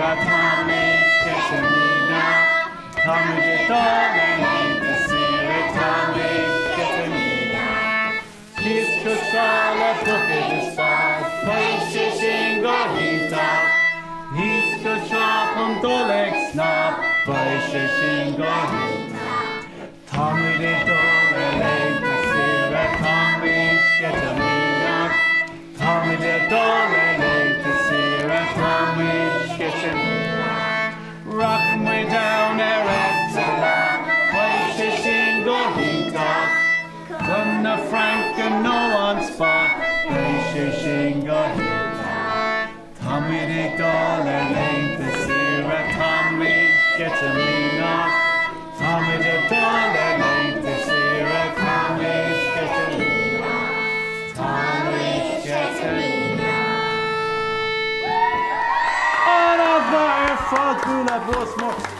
sira tamid ketamina. Tamid dolele sira tamid ketamina. Kis kusala bukid is bad. Paishish ingohita. His kushapum dolek snap. Paishish ingohita. Tamid dolele sira tamid ketamina. Tamid dolele sira tamid ketamina. Rock me down eretzela. Paishish ingohita. Gonna Frank and no one spot. Paishish ingohita. Tamid dolele sira tamid ketamina. Tamid dolele sira tamid ketamina. Tamid ketamina. On a fire for tout la bosse